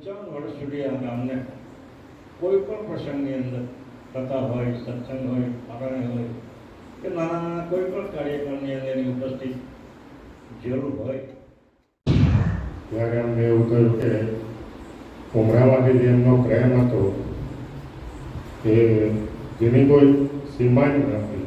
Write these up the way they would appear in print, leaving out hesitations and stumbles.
વર્ષ સુધી આ ગામને કોઈ પણ પ્રસંગની અંદર કથા હોય, સત્સંગ હોય, પારાયણ હોય કે નાના કોઈ પણ કાર્યક્રમની અંદર એની ઉપસ્થિત જરૂર હોય ત્યારે અમને એવું થયું કે ઉમરામાંથી જે એમનો પ્રેમ હતો એ જેની કોઈ સીમા જ નથી.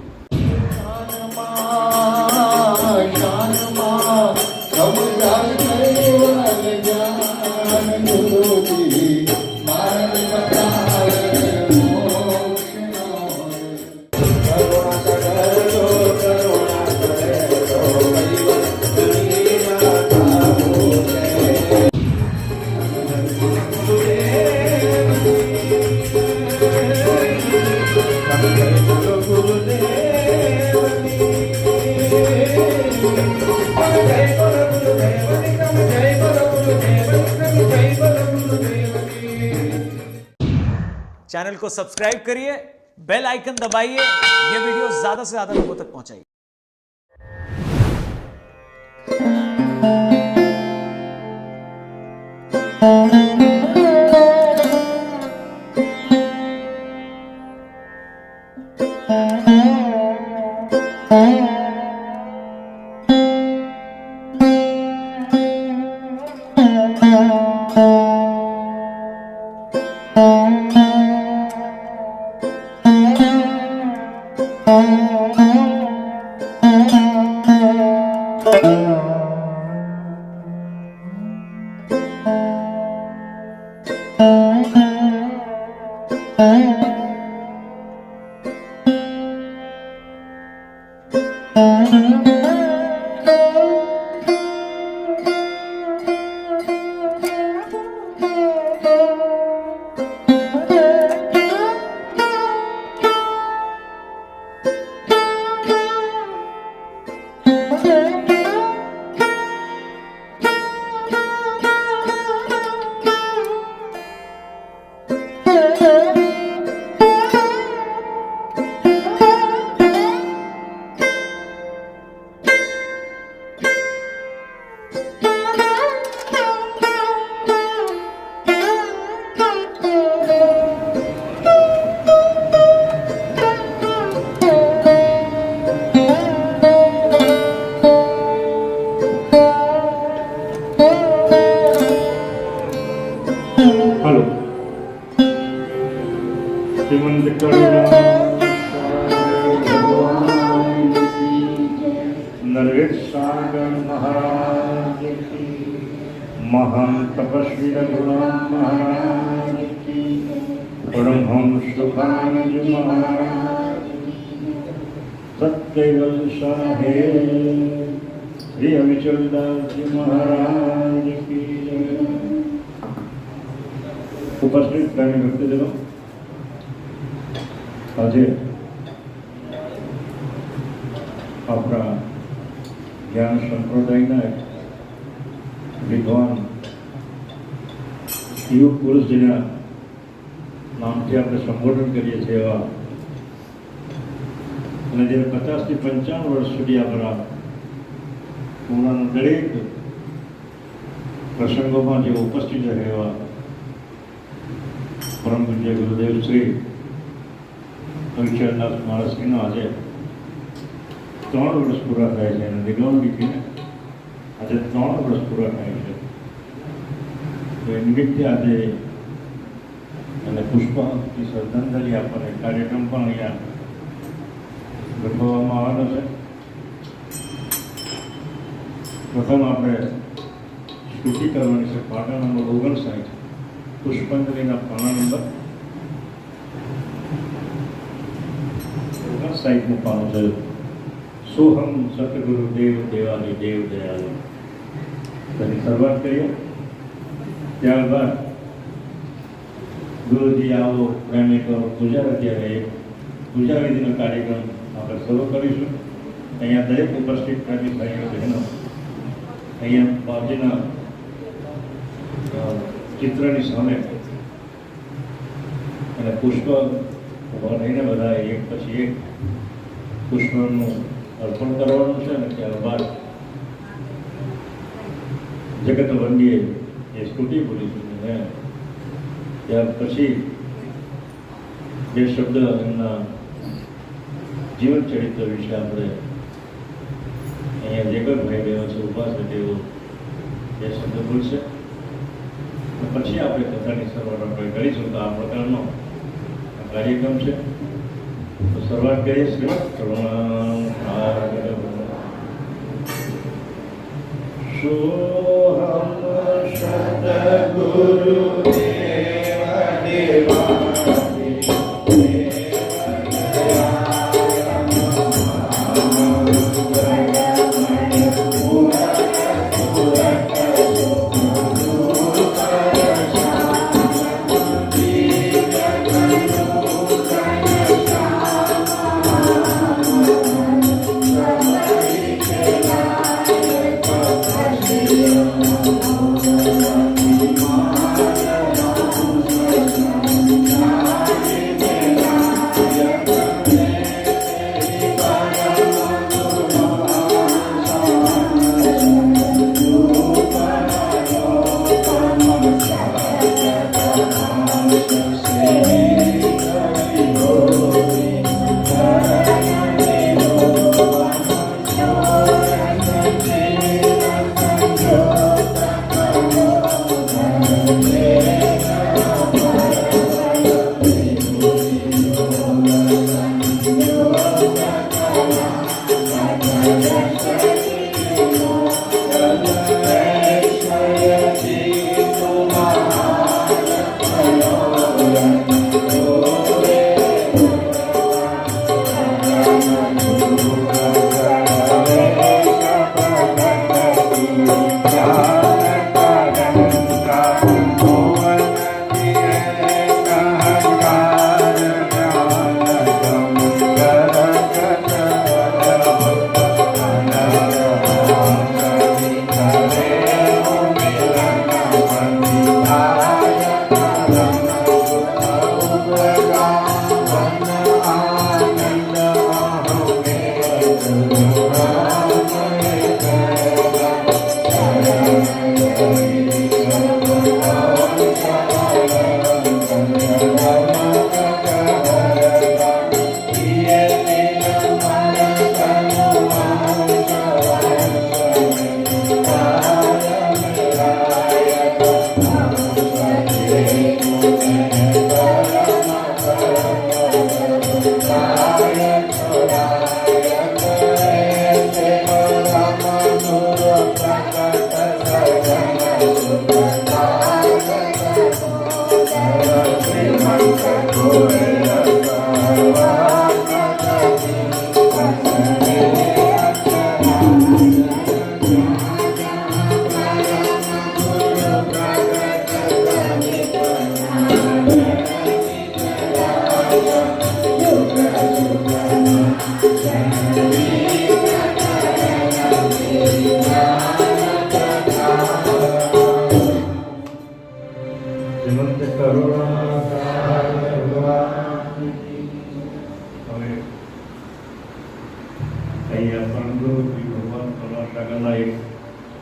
चैनल को सब्सक्राइब करिए, बेल आइकन दबाइए, ये वीडियो ज्यादा से ज्यादा लोगों तक पहुंचाइए. महान तपस्वी रघुराम महाराज की, परमहंस सुखानंद महाराज, सत्यवल साहेब श्री अविचलदास जी महाराज की जय. उपस्थित प्रेमी भक्तजनों, आज अपना ज्ञान संप्रदाय विद्वान युग पुरुष जेना नामથી આપણે સંબોધન કરીએ છીએ એવા અને જે 50 થી 55 વર્ષ સુધી આપણા પૂર્ણના દરેક પ્રસંગોમાં જે ઉપસ્થિત રહે એવા પરમ પૂજ્ય ગુરુદેવ શ્રી અવિચલદાસ મહારાજશ્રીનો આજે 3 વર્ષ પૂરા થાય છે અને દિગંબરીને આજે 3 વર્ષ પૂરા થાય છે. તો એ નિમિત્તે આજે અને પુષ્પથી શ્રદ્ધાંજલિ આપવાનો કાર્યક્રમ પણ અહીંયા ગોઠવવામાં આવવાનો છે. પ્રથમ આપણે સ્તુતિ કરવાની છે. પાટા નંબર 59 પુષ્પાંજલિના પાના નંબર 59 પાનું છે. સોહમ સતગુરુ દેવ દેવાલી દેવ દયાલુ. તેની શરૂઆત કરીએ. ત્યારબાદ ગુરુજી આવો પ્રેમિકો પૂજા ત્યારે પૂજા વિધિનો કાર્યક્રમ આપણે શરૂ કરીશું. અહીંયા દરેક ઉપસ્થિત પ્રેમી ભાઈઓ બહેનો અહીંયા બાપજીના ચિત્રની સામે અને પુષ્પ ઉભા રહીને બધા એક પછી એક પુષ્પનું અર્પણ કરવાનું છે. અને ત્યારબાદ જગત વંદીએ એ સ્તુતિ બોલીશું. છે ત્યાર પછી બે શબ્દ એમના જીવન ચરિત્ર વિશે આપણે અહીંયા જે કોઈ ભાઈ બહેનો છે ઉભા છે તેઓ બે શબ્દ બોલશે પછી આપણે કથાની શરૂઆત આપણે કરીશું. તો આ પ્રકારનો કાર્યક્રમ છે. તો શરૂઆત કરીએ શ્રીમદ સોહમ સદગુરુ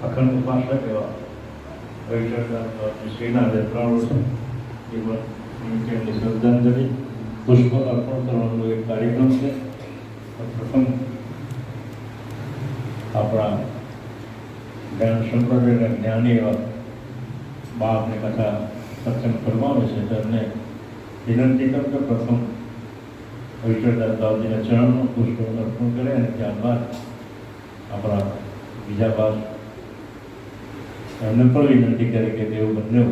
અખંડ ઉપાસક એવા શ્રીના જે 3 વર્ષ જીવન શ્રદ્ધાંજલિ પુષ્પ અર્પણ કરવાનો એક કાર્યક્રમ છે. પ્રથમ આપણા જ્ઞાન સંપ્રદાયના જ્ઞાની એવા બાપને કથા સત્સંગ ફરમાવે છે. તેમને વિનંતી કર કે પ્રથમ વિઠ્ઠલદાસજીના ચરણનું પુષ્પ અર્પણ કરે અને ત્યારબાદ આપણા બીજા બાપ એમને પણ વિનંતી કરે કે તેઓ બંને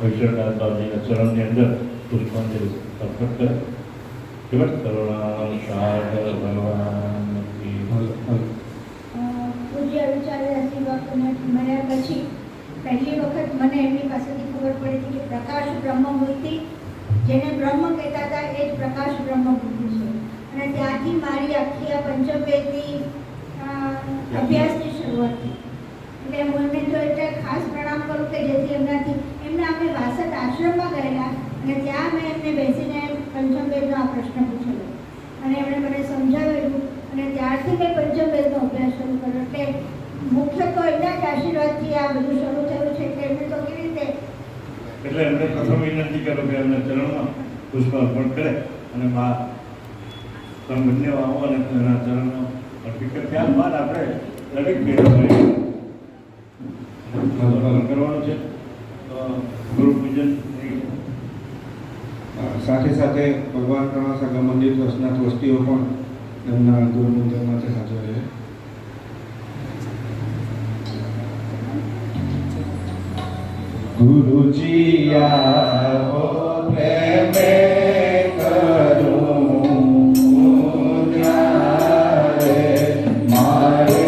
વિઠ્ઠલદાસજીના ચરણની અંદર પુષ્પાંજલિ અર્પણ કરે. કેવળ કરુણા સાગર ભગવાન પૂજ્ય વિચારદાસજી બાપુને મળ્યા પછી પહેલી વખત મને એમની પાસેથી ખબર પડી હતી કે પ્રકાશ બ્રહ્મમૂર્તિ જેને બ્રહ્મ કહેતા હતા એ જ પ્રકાશ બ્રહ્મમૂર્તિ છે. અને ત્યાંથી મારી આખી આ પંચમવેદની અભ્યાસની શરૂઆત થઈ. એટલે હું એમને તો એટલે ખાસ પ્રણામ કરું કે જેથી એમનાથી અમે વાસદ આશ્રમમાં ગયેલા અને ત્યાં મેં એમને બેસીને પંચમવેદનો આ પ્રશ્ન પૂછેલો અને એમણે મને સમજાવેલું અને ત્યારથી મેં પંચમવેદનો અભ્યાસ શરૂ કર્યો. એટલે મુખ્ય તો એમના જ આશીર્વાદથી આ બધું શરૂ થયું છે. એટલે એમને તો કેવી રીતે એટલે એમણે પ્રથમ વિનંતી કરો કે એમને ચરણમાં પુષ્પ અર્પણ કરે અને બા તમે બંને આવો અને એના ચરણમાં અર્પિત કરે. ત્યારબાદ આપણે દરેક ભેગા મળી કરવાનું છે ગુરુ પૂજન. સાથે સાથે ભગવાન કર્ણાસાગર મંદિર ટ્રસ્ટના ટ્રસ્ટીઓ પણ એમના ગુરુપૂજન માટે હાજર રહે. ગુરુજી આવો પ્રેમે કરું ત્યારે મારે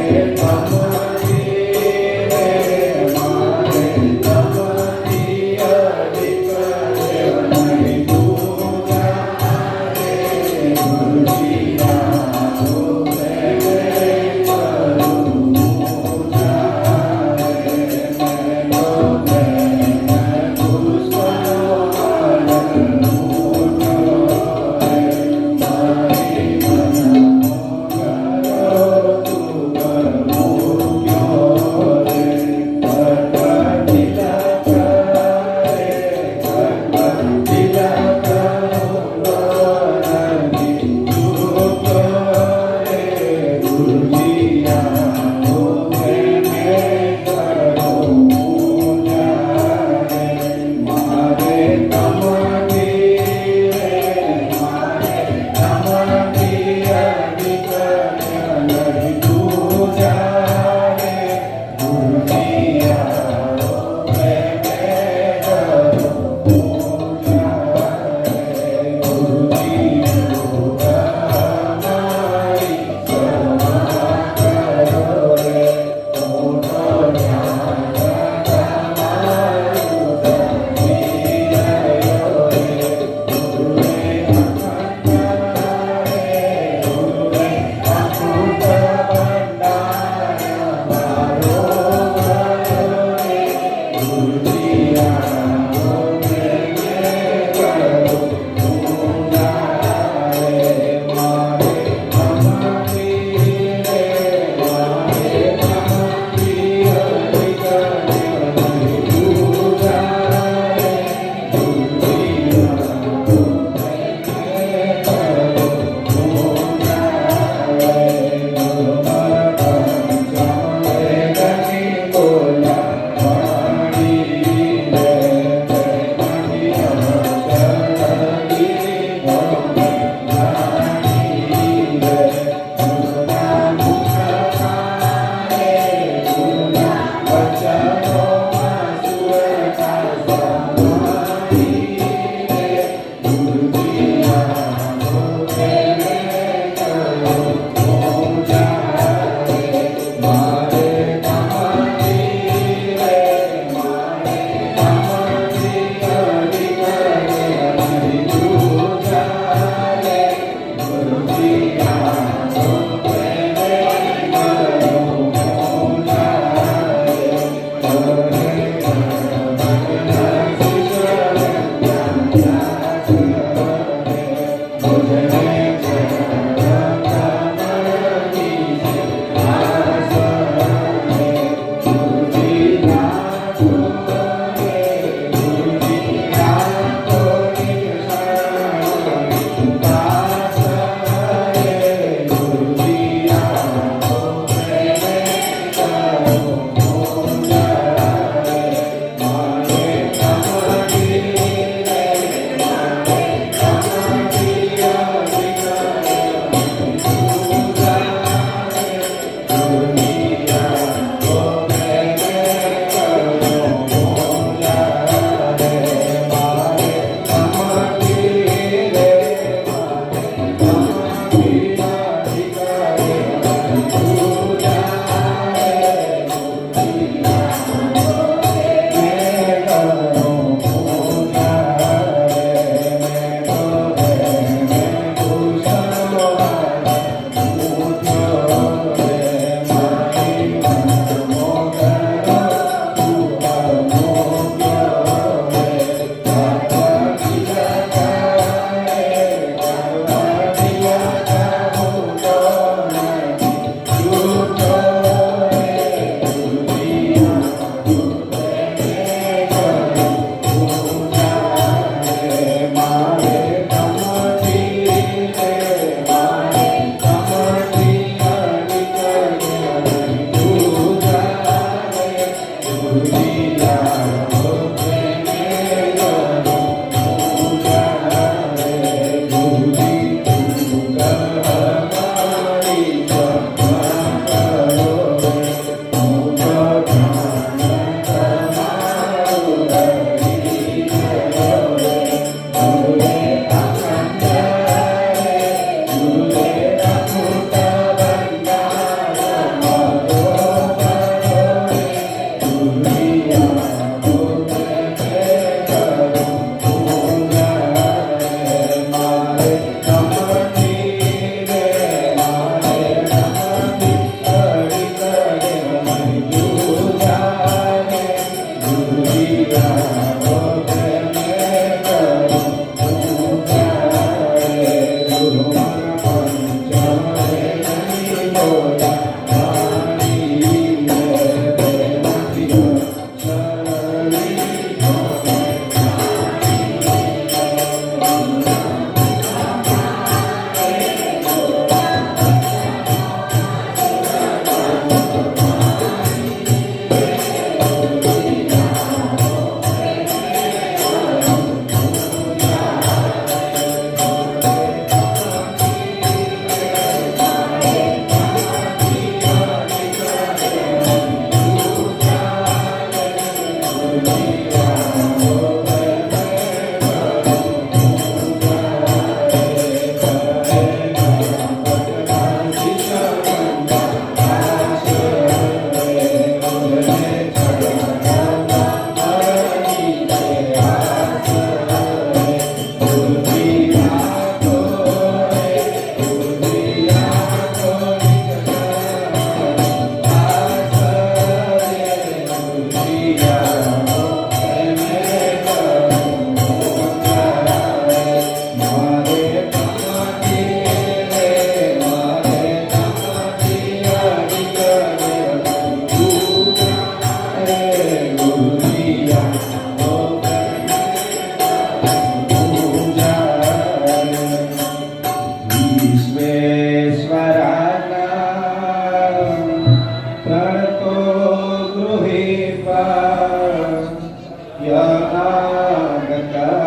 अनागतको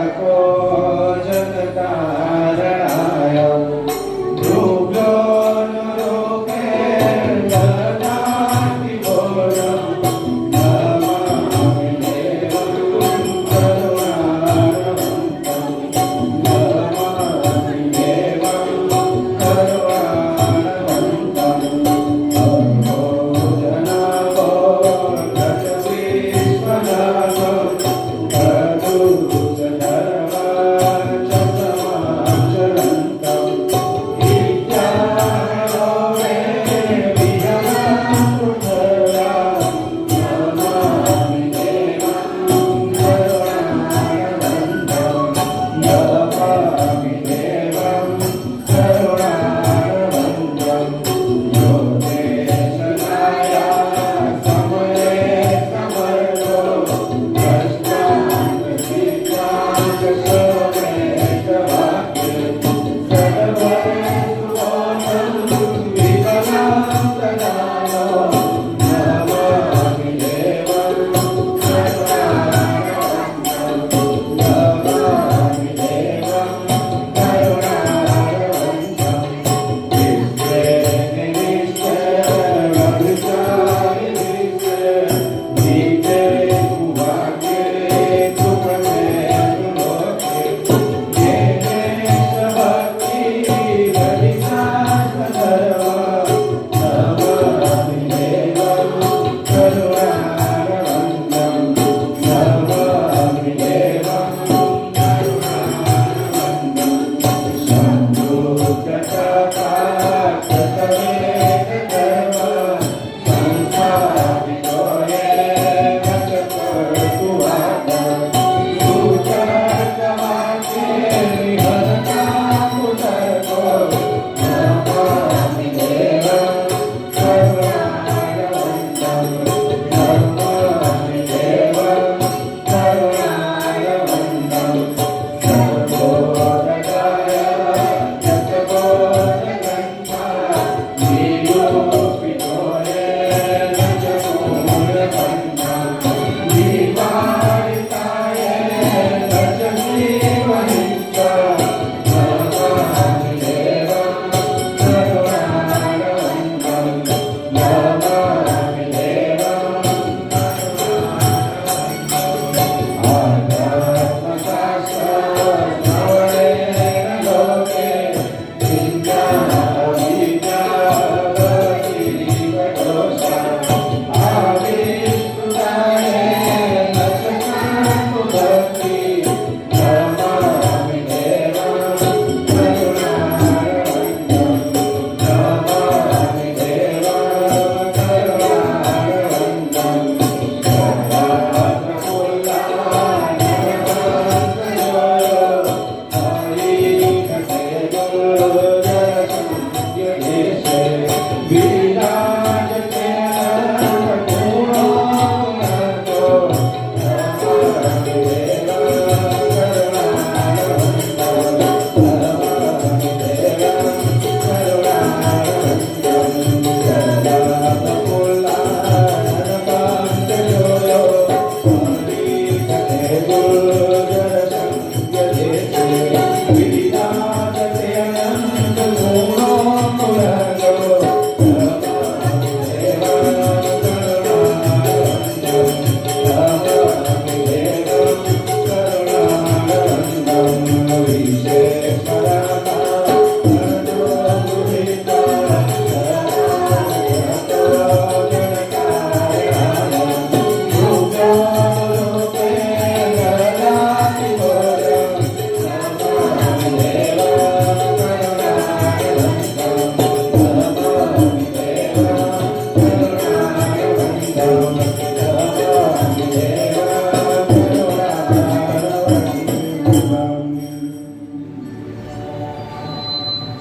जनतारणाय ध्रुव्यो नरोके ददाति घोरम् नमामि देवं करुणारवन्तं नमामि देवं करुणारवन्तं अहोजनाभो गजविश्वनाथो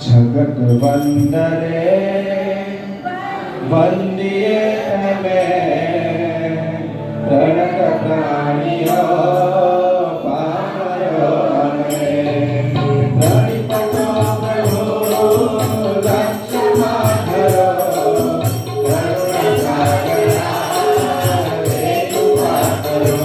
जगत वंदरे वंदिये में प्रणत प्राणियो पावयो में प्रणिपतो प्रभु लक्ष्मणो करुणा सागरा वेणुपातरो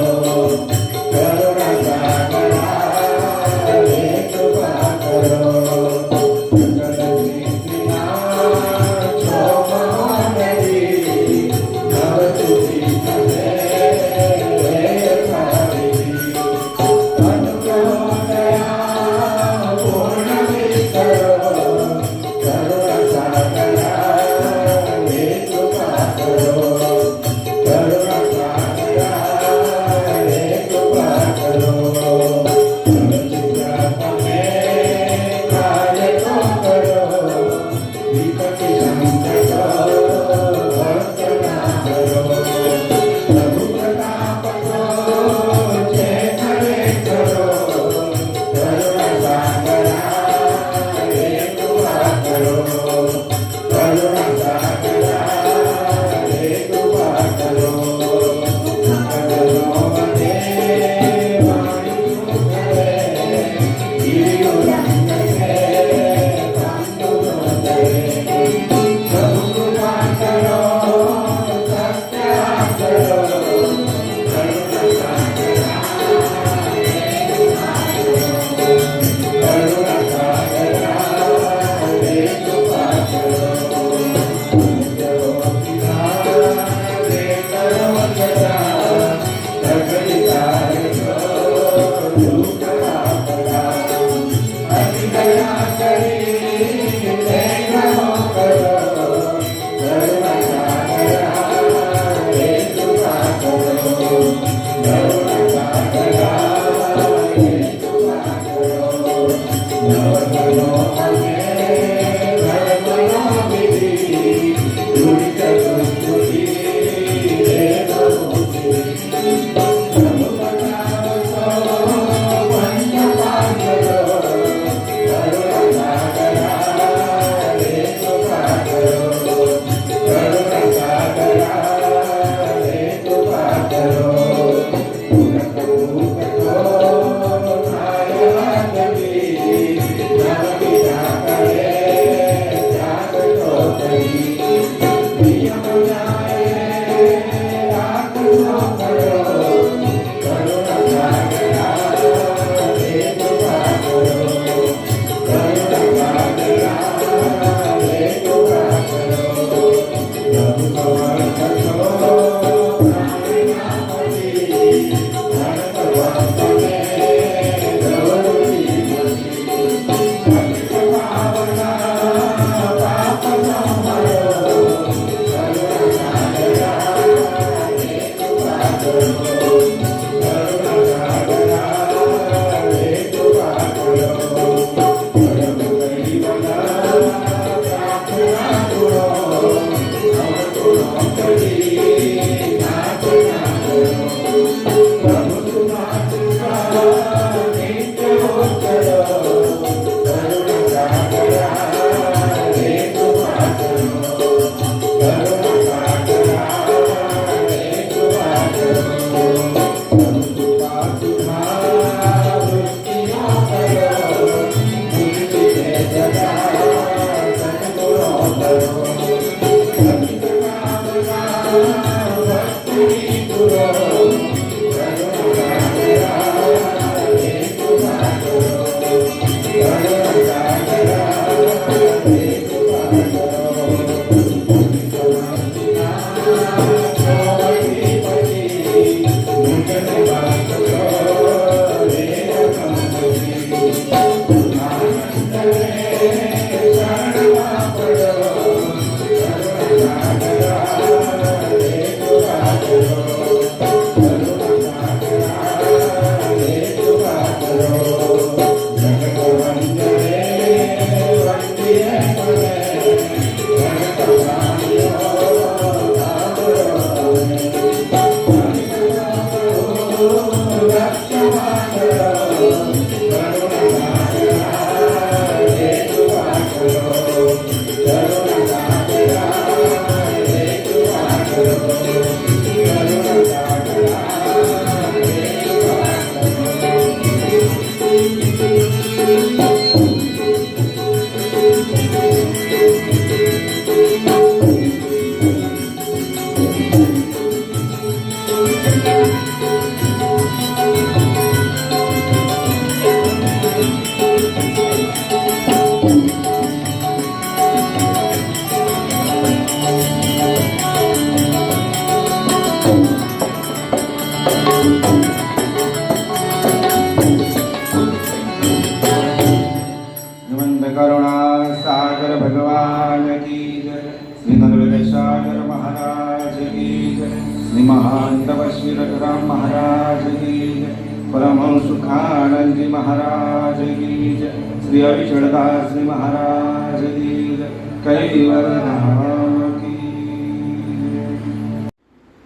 महाराज की जय, परमहंस सुखानंद जी महाराज की जय, श्री अविचलदास जी महाराज की जय, कैवल्य धाम की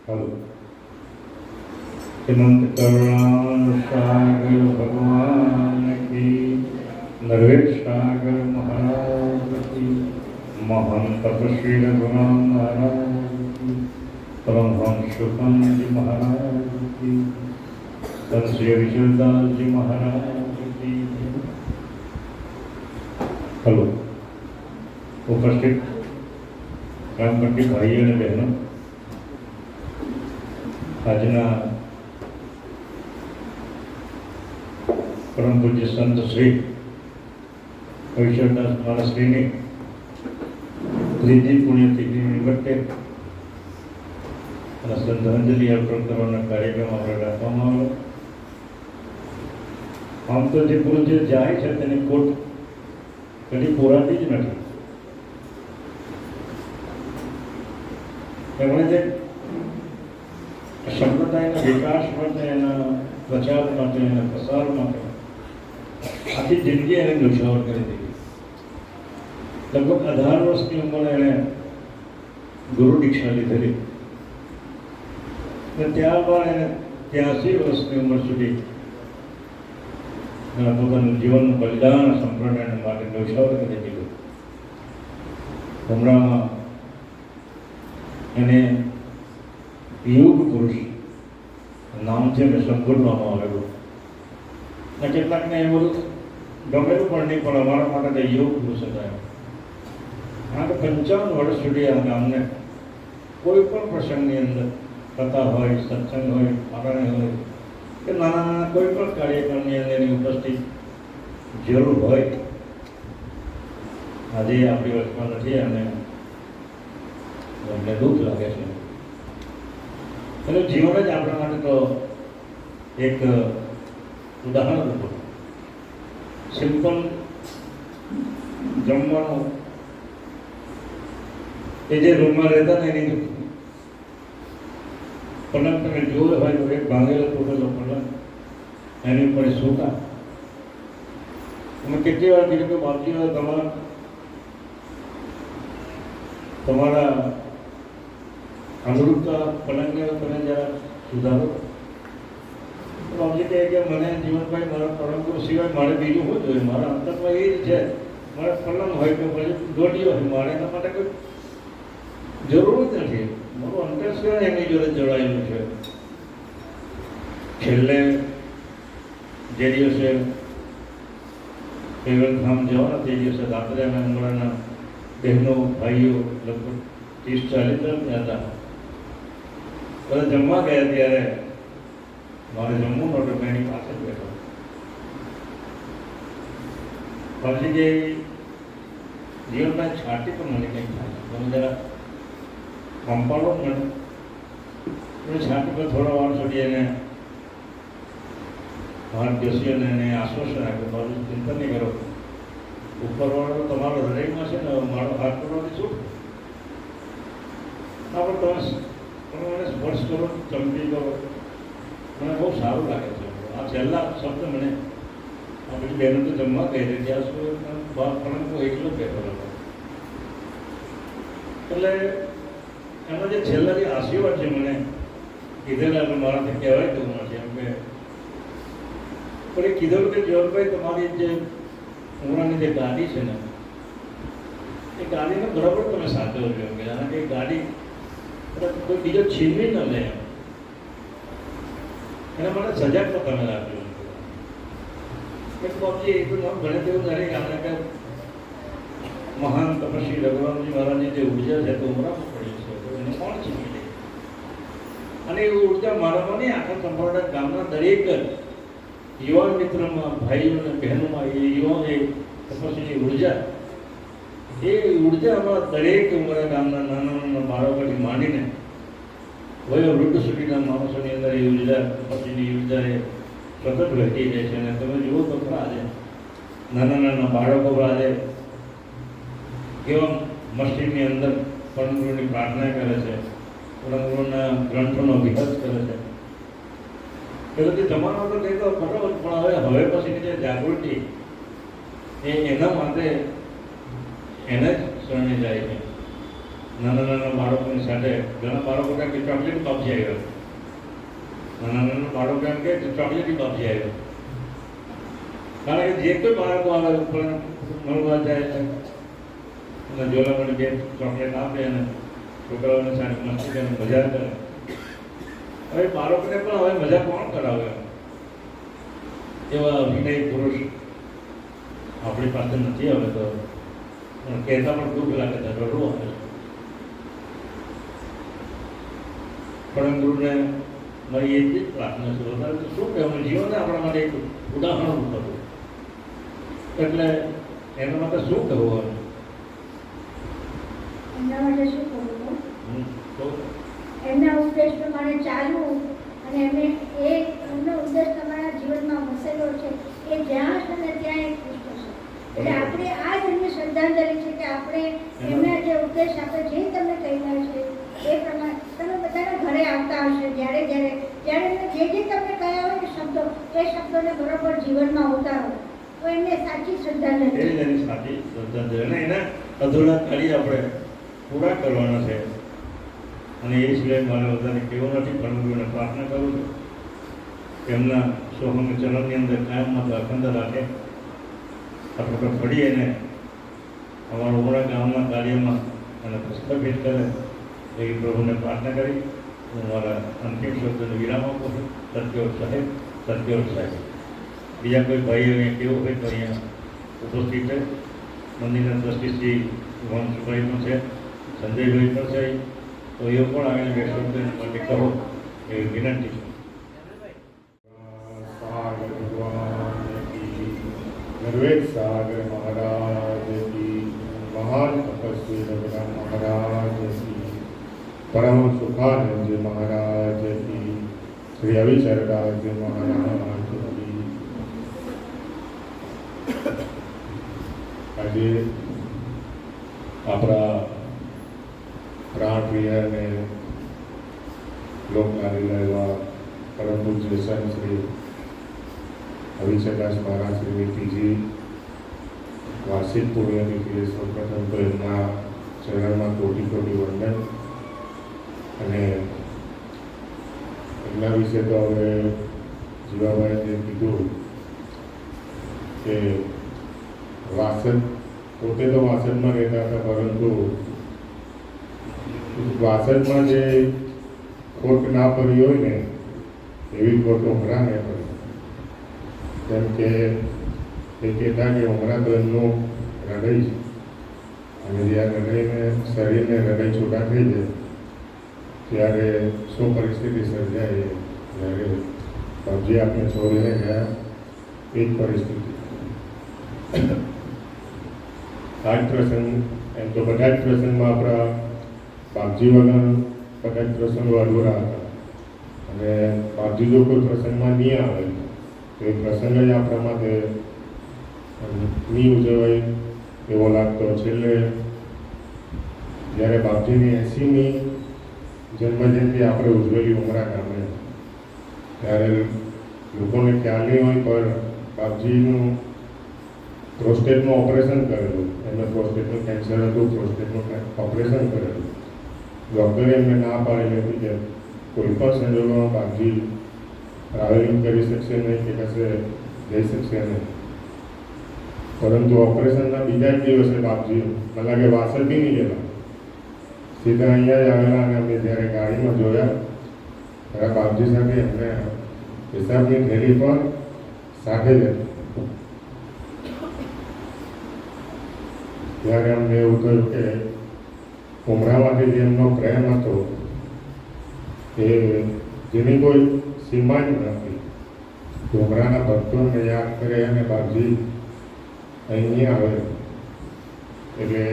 हेलो हेमंत करुणा सागर भगवान की, नरवेद सागर महाराज की, महान तपस्वी रघुराम महाराज की, परमहंस सुखानंद जी महाराज की, संत श्री विचलदास जी महाराज की। हेलो उपस्थित रामपंडित भाई और बहनों, આજના પરમ પૂજ્ય સંત શ્રી વિચલદાસ મહારાજશ્રીની ત્રીજી પુણ્યતિથિ નિમિત્તે શ્રદ્ધાંજલિ અર્પણ કરવાના કાર્યક્રમ આપણે રાખવામાં આવ્યો. આમ તો જે પૂજ્ય જાય છે તેની ખોટ કદી પૂરાતી જ નથી. એમણે જે સંપ્રદાયના વિકાસ માટે, એના પ્રચાર માટે, એના પ્રસાર માટે આખી જિંદગી એને ન્યોછાવર કરી દીધી. લગભગ 18 વર્ષની ઉંમરે એણે ગુરુ દીક્ષા લીધેલી અને ત્યારબાદ એને 83 વર્ષની ઉંમર સુધી પોતાનું જીવનનું બલિદાન સંપ્રદાય માટે ન્યોછાવર કરી દીધું. હમણાં એને યુગ પુરુષ નામથી એને સંબોધવામાં આવેલું. અને કેટલાકને એ બધું ગમેલું પણ નહીં, પણ અમારા માટે તે યુગ પુરુષ હતા. આ તો 55 વર્ષ સુધી આ ગામને કોઈ પણ પ્રસંગની અંદર કથા હોય, સત્સંગ હોય, પારણી હોય કે નાના નાના કોઈ પણ કાર્યક્રમની અંદર એની ઉપસ્થિત જરૂર હોય. આજે આપણી વચમાં નથી અને અમને દુઃખ લાગે છે. એનું જીવન જ આપણા માટે તો એક ઉદાહરણ હતું. સિમ્પલ જમવાનું, એ જે રૂમમાં રહેતા ને એની પલંગ તમે જોયો હોય તો એક ભાંગેલો તૂટેલો પલંગ, એની ઉપર સૂતા. અમે કેટલી વાર કીધું કે બાપજી તમારા અમૃત પલંગને તમે જરા સુધારો. બાપજી કહે કે મને જીવનભાઈ મારા પલંગો સિવાય મારે બીજું શું જોઈએ? મારા અંતરમાં એ જ છે, મારે પલંગ હોય કે પછી દોડીઓ હોય, મારે એના માટે કોઈ જરૂર જ નથી. મારું અંતર સિવાય એની જોડે જોડાયેલું છે. છેલ્લે જે દિવસે કેવલધામ જવાના તે દિવસે રાત્રે અમે હમણાંના બહેનો ભાઈઓ લગભગ 30-40 જણ હતા. બધા જમવા ગયા ત્યારે મારે જમવું નહોતું, મેં એની પાસે જ બેઠો. પછી જે જીવનના છાતી પણ મને કંઈક થાય, તમે જરા કંપાડો મને છાતી પર થોડા વાર સુધી એને હાથ બેસી અને એને આશ્વાસન આપ્યું, મારું ચિંતા નહીં કરો, ઉપરવાળો તમારો હૃદયમાં છે ને, મારો હાથ કરવાની શું? ના પણ તમે મને સ્પર્શ કરો, ચમકી કરો, મને બહુ સારું લાગે છે. આ છેલ્લા શબ્દ મને આ બધી બહેનો તો જમવા કહી હતી ત્યાં સુધી પરંતુ એકલો બેઠો હતો. એટલે એનો જે છેલ્લા જે આશીર્વાદ છે મને કીધેલા, મારાથી કહેવાય તો નથી એમ કે, પણ એ કીધેલું કે જીવનભાઈ તમારી જે ઉમરાની જે ગાડી છે ને, એ ગાડીને બરાબર તમે સાચવજો કે જાણે કે ગાડી કોઈ બીજો છીનવી ન લે, એના માટે સજાગતા તમે રાખજો. કે બાપજી એ તો ગણે તેવું નથી કારણ કે મહાન તપસ્વી રઘુરામજી મહારાજની જે ઉર્જા છે તો ઉમરામાં પડી છે, તો એને કોણ છીનવી લે? અને એ ઉર્જા મારામાં નહીં, આખા સંપ્રદાય ગામના દરેક યુવાન મિત્રમાં, ભાઈઓ અને બહેનોમાં એ યુવાન એ તપસ્વીની ઉર્જા, એ ઉર્જામાં દરેક ઉમરા ગામના નાના નાના બાળકોથી માંડીને વયો વૃદ્ધ સુધીના માણસોની અંદર એ ઉર્જા, તપસ્વીની ઉર્જા એ સતત વહેતી જાય છે. અને તમે જુઓ તો ખરા આજે નાના નાના બાળકો આજે કેવા મસ્જિદની અંદર પરમગુરુની પ્રાર્થના કરે છે, પરમગુરુના ગ્રંથોનો અભ્યાસ કરે છે. પેલોથી જમાનો તો કંઈ તો ખરો જ, પણ હવે પછીની જે જાગૃતિ એના માટે એને જ શરણે જાય છે. નાના નાના બાળકોની સાથે ઘણા બાળકો કહે કે ચોકલેટ બાપજી આવ્યો, નાના નાના બાળકો એમ કહે કે ચોકલેટ બાપજી આવ્યો. કારણ કે જે કોઈ બાળકો આવે મળવા જાય છે અને જોલામાં બે ચોકલેટ આપે અને છોકરાઓની સાથે મસ્તી કરે, મજા કરે. હવે બાળકોને પણ હવે મજા કોણ કરાવે? એવા અભિનય પુરુષ આપણી પાસે નથી હવે તો, પણ કહેતા પણ દુઃખ લાગે છે, રડવું આવે છે. પરમ ગુરુને મારી એટલી જ પ્રાર્થના છે, વધારે તો શું કહેવું, જીવનને આપણા માટે એક ઉદાહરણ કરવું, એટલે એના માટે શું કહેવું? એમના માટે શું કરવું? એમના ઉપદેશ પ્રમાણે ચાલવું અને એમનો ઉપદેશ તમારા જીવનમાં વસેલો છે, એ જ્યાં હશે ને ત્યાં એક પુષ્પ છે. એટલે આપણે આ જ એમની શ્રદ્ધાંજલિ છે કે આપણે એમના જે ઉપદેશ આપણે જે તમને કહ્યા છે એ પ્રમાણે તમે બધાના ઘરે આવતા હશે, જ્યારે એમને જે તમને કહ્યા હોય ને શબ્દો, એ શબ્દોને બરોબર જીવનમાં ઉતારો, તો એમને સાચી શ્રદ્ધાંજલિ. એની સાચી શ્રદ્ધાંજલિ અને એના અધૂરા કાર્ય આપણે પૂરા કરવાના છે. અને એ સિવાય મારે વધારે કેવું નથી, પણ હું એને પ્રાર્થના કરું છું કે એમના સોહમ ચરણની અંદર કાયમ માટે અખંડ રાખે. આપણે ફરી એને અમારા ઉમરા ગામના કાર્યમાં અને પુસ્તભેટ કરે એવી પ્રભુને પ્રાર્થના કરી હું મારા અંતિમ શબ્દને વિરામ આપું છું. સત્યોર સાહેબ, સત્યોર સાહેબ. બીજા કોઈ ભાઈઓ અહીંયા કેવું હોય તો અહીંયા ઉપસ્થિત છે. મંદિરના ટ્રસ્ટી શ્રી વંશભાઈ પણ છે, સંજયભાઈ પણ છે, તો એ પણ આગળ બે શબ્દ માટે કહો એવી વિનંતી છે. નરવેદ સાગર મહારાજ કી, મહાન તપસ્વી રઘુરામ મહારાજ કી, પરમ સુખાનંદ મહારાજ કી, શ્રી અવિચરદાસ મહારાજ કી. આજે આપણા પ્રાણપ્રિય અને લોકલાડીલા એવા પરમ પૂજ્ય સંત શ્રી અવિચરદાસ મહારાજ શ્રી ત્રીજી વાર્ષિક પુણ્યતિથિએ સૌપ્રથમ તો એમના ચરણમાં કોટી કોટી વંદન. અને એમના વિશે તો હવે જીવાભાઈએ કીધું કે વાસદ પોતે તો વાસદમાં રહેતા હતા, પરંતુ વાસદમાં જે ખોટ ના પડી હોય ને એવી ખોટ ઉમરાને પડી. કેમ કે એ કહેતા કે ઉમરા તો એમનું હૃદય છે, અને જ્યારે હૃદયને શરીરને હૃદય છૂટા થઈ જાય ત્યારે શું પરિસ્થિતિ સર્જાય, જ્યારે પબજી આપણે છોડીને ગયા એ જ પરિસ્થિતિ. આ જ પ્રસંગ, એમ તો બધા જ પ્રસંગમાં આપણા બાપજી વગર બધા જ પ્રસંગો અધૂરા હતા, અને બાપજી જો કોઈ પ્રસંગમાં નહીં આવે તો એ પ્રસંગ જ આપણા માટે નહીં ઉજવાય એવો લાગતો. છેલ્લે જ્યારે બાપજીની 80મી જન્મજયંતિ આપણે ઉજવેલી ઉમરા ગામે, ત્યારે લોકોને ખ્યાલ નહીં હોય પણ બાપજીનું પ્રોસ્ટેટનું ઓપરેશન કરેલું. એમને પ્રોસ્ટેટનું કેન્સર હતું, પ્રોસ્ટેટનું ઓપરેશન કરેલું. ડૉક્ટરે એમને ના પાડેલી હતી કે કોઈ પણ સંજોગોમાં બાપજી ટ્રાવેલિંગ કરી શકશે નહીં કે કશે જઈ શકશે નહીં. પરંતુ ઓપરેશનના બીજા જ દિવસે બાપજી મને લાગે વાસદ બી નહીં ગયેલા, સીધા અહીંયા જ આવેલા. અને અમે જ્યારે ગાડીમાં જોયા ત્યારે બાપજી સાથે એમને હિસાબની થેલી પણ સાથે જ હતી. ત્યારે અમને એવું થયું કે ઉમરામાંથી જે એમનો પ્રેમ હતો એ જેની કોઈ સીમા જ નથી. ઉમરાના ભક્તોને યાદ કરે અને બાપજી અહીં આવે. એટલે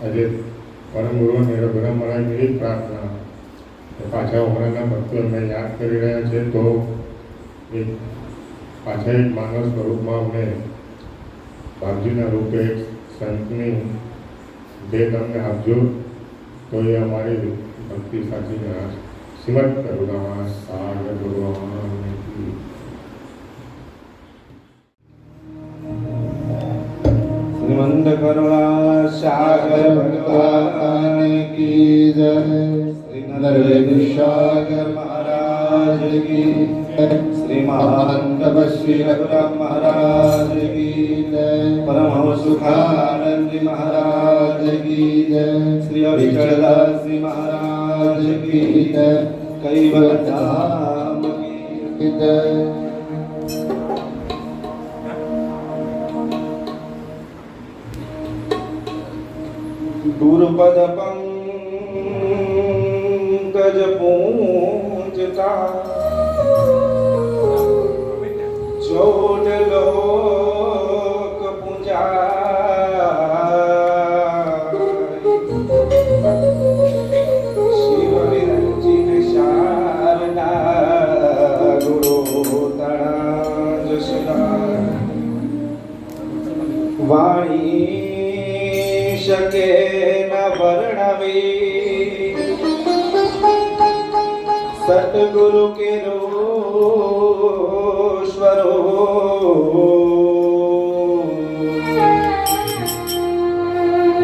આજે પરમ ગુરુ રઘુરામ મહારાજની એ જ પ્રાર્થના કે પાછા ઉમરાના ભક્તો એમને યાદ કરી રહ્યા છે, તો એક પાછા એક માનવ સ્વરૂપમાં અમને બાપજીના રૂપે સંતની ભેટ અમને આપજો, તો એ અમારી ભક્તિ સાચી શ્રીમદ કરુણા સાગર ભગવાન. अखंड करुणा सागर भगवान की जय। श्री नरवेद सागर महाराज की जय। श्री महान तपस्वी रघुराम महाराज की जय। परमहंस सुखानंद महाराज की जय। श्री अविचलदास जी महाराज की जय। कैवल धाम की जय। गुरुपद पंकज पूजता चोट लोक पूजा शिव विरंचित शारदा गुरु तणा वाणी शके न वर्णवी सतगुरु के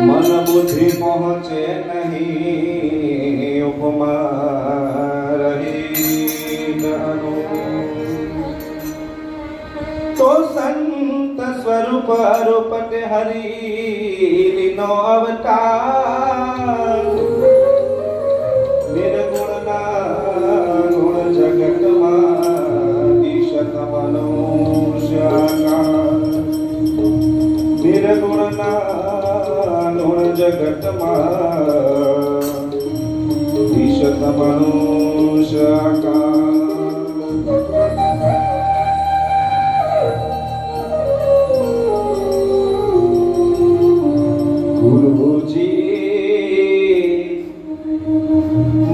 मन बुद्धि पहुँचे नहीं उपमा रही जानो। तो संत स्वरूप रूपट हरि लीनो अवतार निर्गुण ना गुण जगत ईशत मनुष्याकार निर्गुण ना गुण जगत ईशत मनुष्याकार।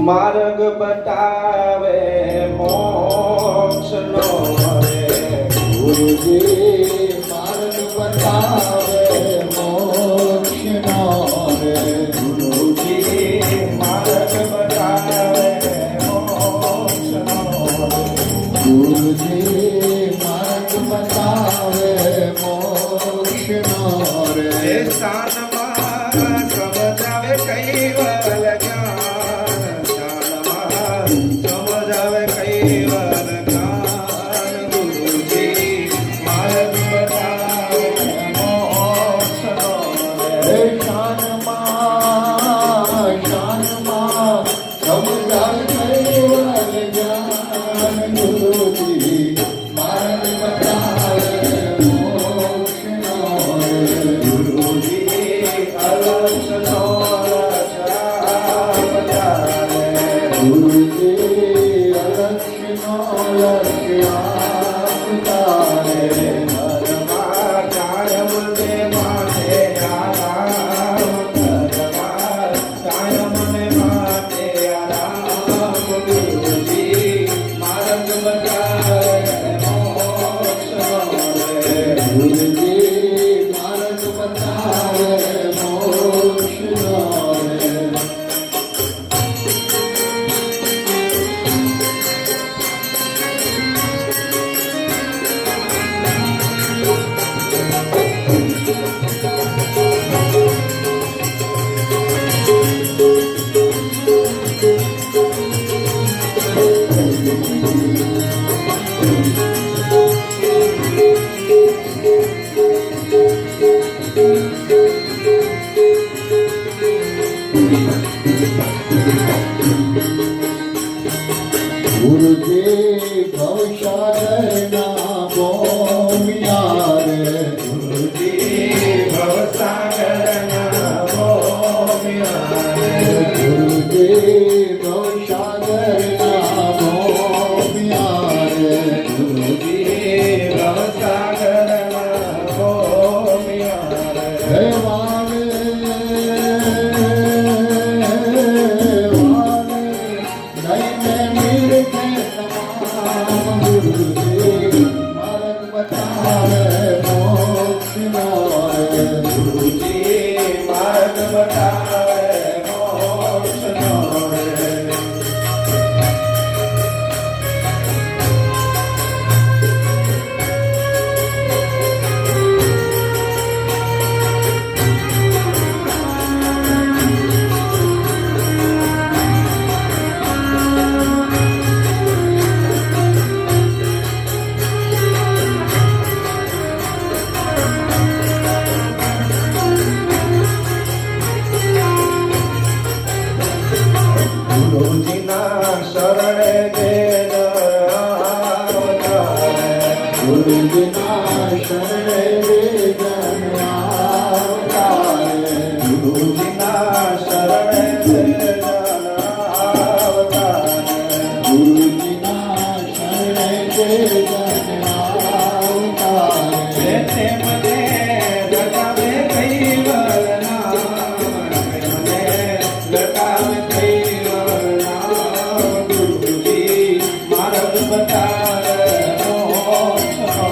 मार्ग बतावे मोक्ष नो रे। गुरुजी मार्ग बतावे मोक्ष नो रे। गुरुजी मार्ग बतावे मोक्ष नो रे। गुरुजी मार्ग बतावे मोक्ष नो रे। स्थान मा समझावे कैवल ज्ञान समझावे कैवल ज्ञान। गुरुजी मार्ग बतावे मोक्ष नो रे। शान मा समझावे कैवल ज्ञान। गुरुजी मार्ग बतावे मोक्ष नो रे। गुरुजी अलक्ष नो गुरुजी अलक्ष्य लक्ष्य तारे धर्मा कायम दे माते आराम। धर्मा कायम दे माते आराम। गुरुजी मार्ग बतावे मोक्ष नो रे। गुरुजी मार्ग बतावे मोक्ष नो रे। गुरुजी भवसागर ना बोमिया रे। गुरुजी भवसागर ना बोमिया रे। गुरुजी भवसागर ना बोमिया रे। गुरुजी भवसागर ना बोमिया रे। ગુરુજીના શરણે જે જન અવતારે ગુરુજીના શરણે જે જન અવતારે ગુરુજીના શરણે જે જન અવતારે તેમને લટાવે કૈવલના તેમને લટાવે કૈવલના ગુરુજી માર્ગ બતાવે મોક્ષનો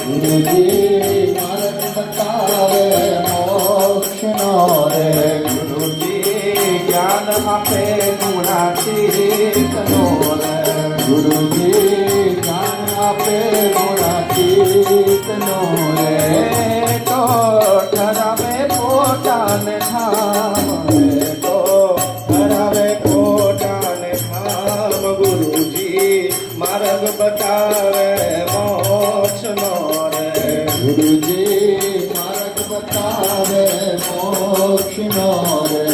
ગુરુજી માર્ગ બતાવે મોક્ષનો રે ગુરુજી જ્ઞાન આપે ગુણાતીતનો રે ગુરુજી જ્ઞાન આપે ગુણાતીતનો રે તો ઠરાવે પોતાને ધામ રે તો ઠરાવે પોતાને ધામ ગુરુજી માર્ગ બતાવે મોક્ષનો રે ગુરુજી માર્ગ બતાવે મોક્ષનો રે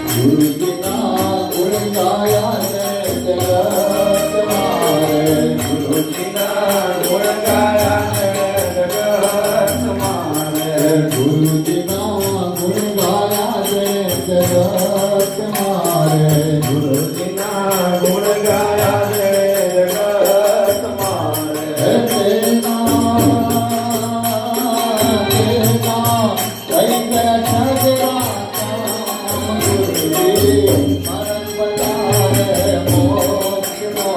ગુરુજીના ગુણ ગાયા છે જગત મારે ગુરુજીના ગુણ ગાયા છે જગત મારે ગુરુજીના ગુણ ગાયા છે જગત મારે ગુરુજીના ગુણ ગાયા છે જગત મારે તેના કઈ ગયા સજરા માર્ગ બતાવે મોક્ષનો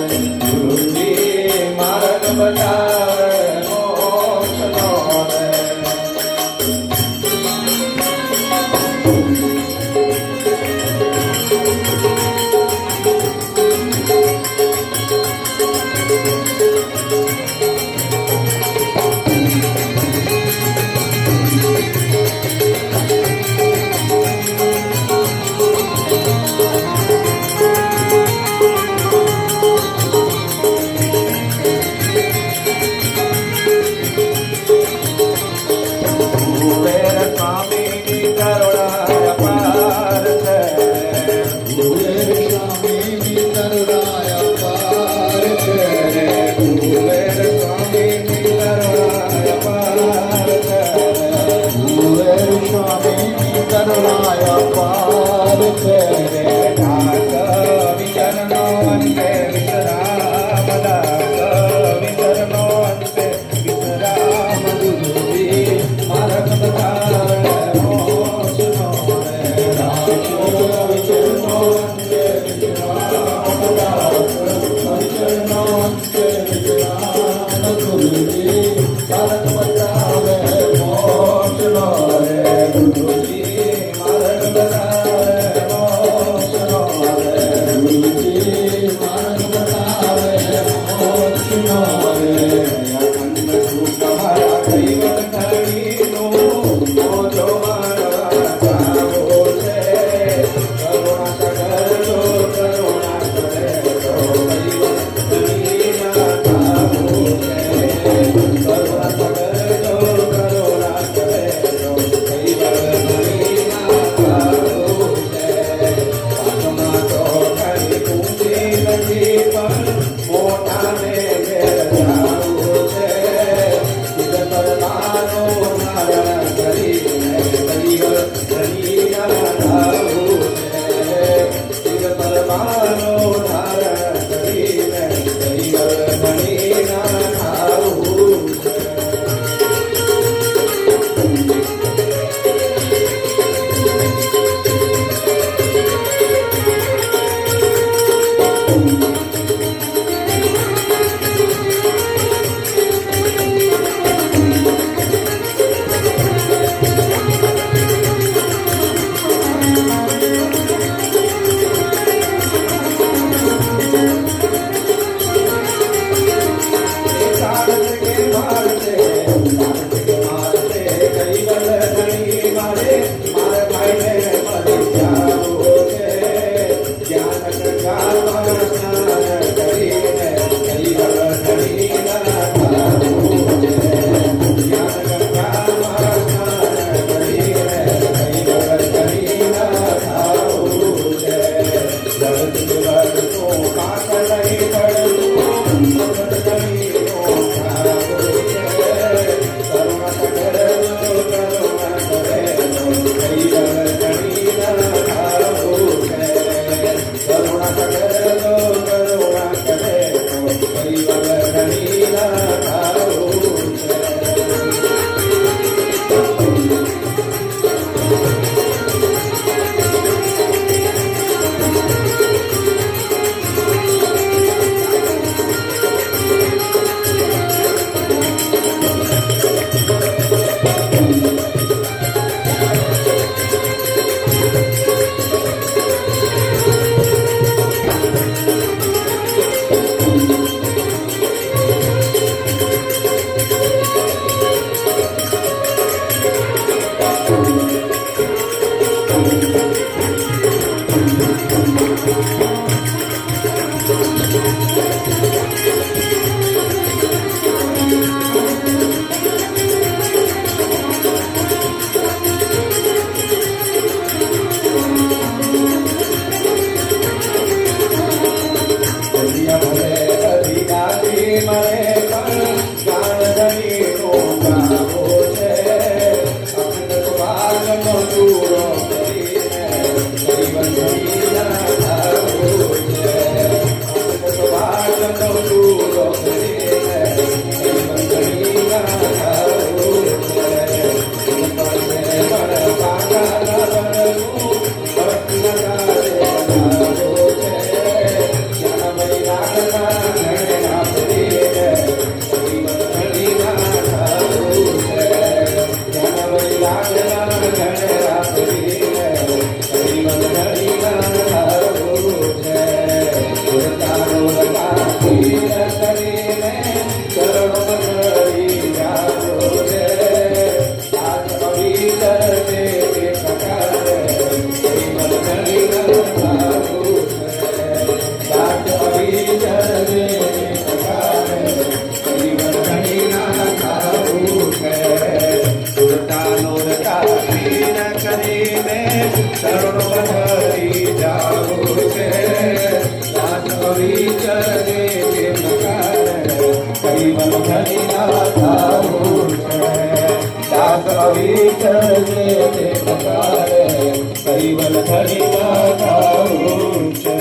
રે ગુરુજી માર્ગ બતાવે મોક્ષનો રે કુબેર સ્વામીની કરુણા અપાર છે કુબેર સ્વામીની કરુણા અપાર છે કુબેર સ્વામીની કરુણા અપાર છે કુબેર સ્વામીની કરુણા અપાર છે ડાક વિચરનો અંતે વિશ્રામ ડાક વિચરનો અંતે વિશ્રામ ગુરુજી માર્ગ બતાવે મોક્ષનો રે ડાક વિચરનો અંતે વિશ્રામ ડાક વિચરનો અંતે વિશ્રામ ગુરુજી માર્ગ બતાવે મોક્ષનો રે ગુરુજી માર્ગ બતાવે મોક્ષનો રે ગુરુજી માર્ગ બતાવે મોક્ષનો રે અખંડ સુખ મારા કૈવલ ધણીનો મોજો મારા સાવો છે કરુણા સગરો કરુણા કરે તો કૈવલ ધણીના સાવો છે કરુણા સગરો કરુણા કરે તો કૈવલ ધણીના સાવો છે પાછમાં તો કઈ પૂછી નથી પણ મોટાને ઘેર જાવું છે સિદ્ધ પરમાનો નારાયણ કરીને બાળનો ચૂરો કરીને હરિવંશીના ખાવું છે. બાળનો ચૂરો કરીને હરિવંશીના ખાવું છે. પાસે પણ પાકા નવરનું ભક્ત નગારે બનાવો છે. જ્ઞાન વૈરાગના ઘણે આપીને હરિવંશીના ખાવું છે. જ્ઞાન વૈરાગના ઘણે આપીને હરિવંશીના ખાવું છે. ઉડતારો લગાવીને કરીને ચરણોમાં ધરી જાવો છે. આજ પવિત્ર તે પ્રકારે હરિવંશીના ખાવું છે. આજ પવિત્ર તે પ્રકારે હરિવંશીના ખાવું છે. ઉડતાનો લગાવીને કરીને ચરણોમાં ધરી જાવો છે. આજ પવિત્ર તે પ્રકારે હરિવંશીના ખાવું છે. દાસ પવિત્ર તે પ્રકારે હરિવંશીના ખાવું છે.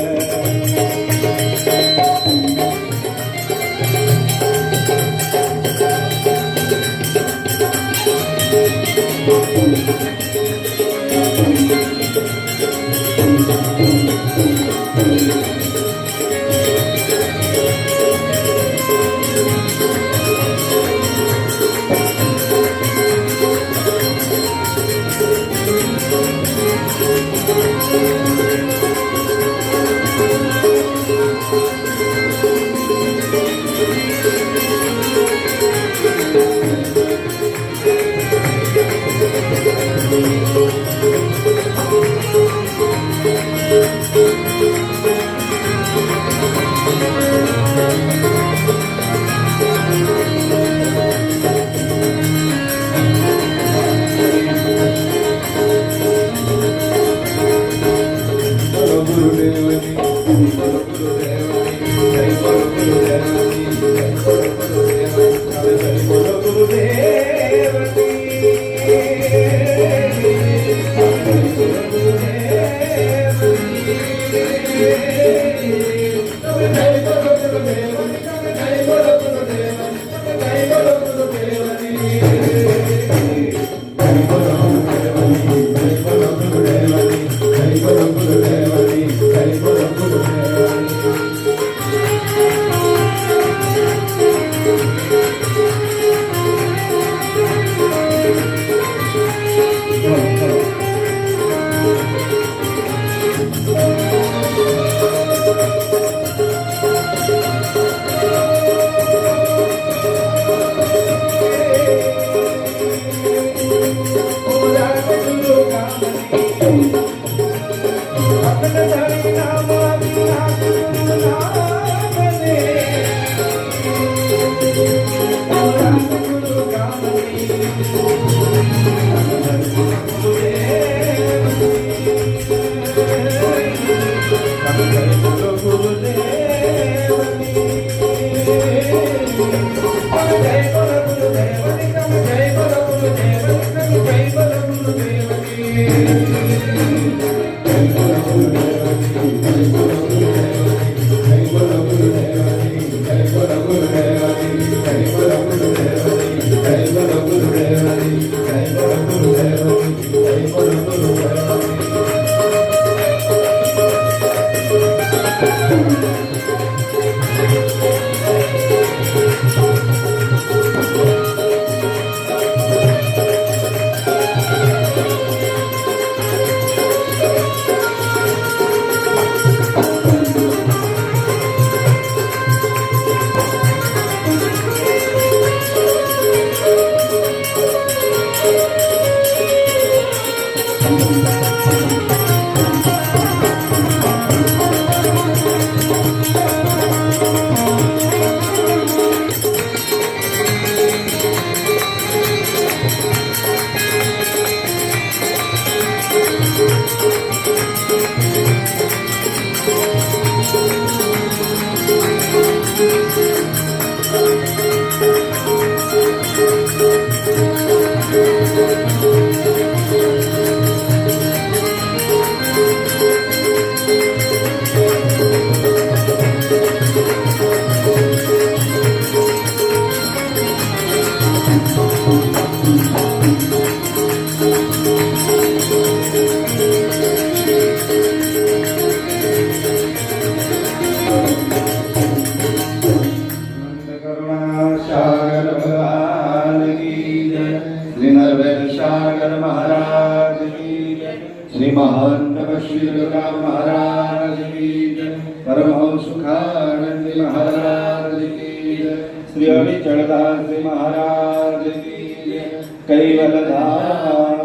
श्री महंत श्री रघुराम महाराज की जय, परमहंस सुखानंद महाराज की जय, श्री अविचलदास महाराज की जय, कैवलधाम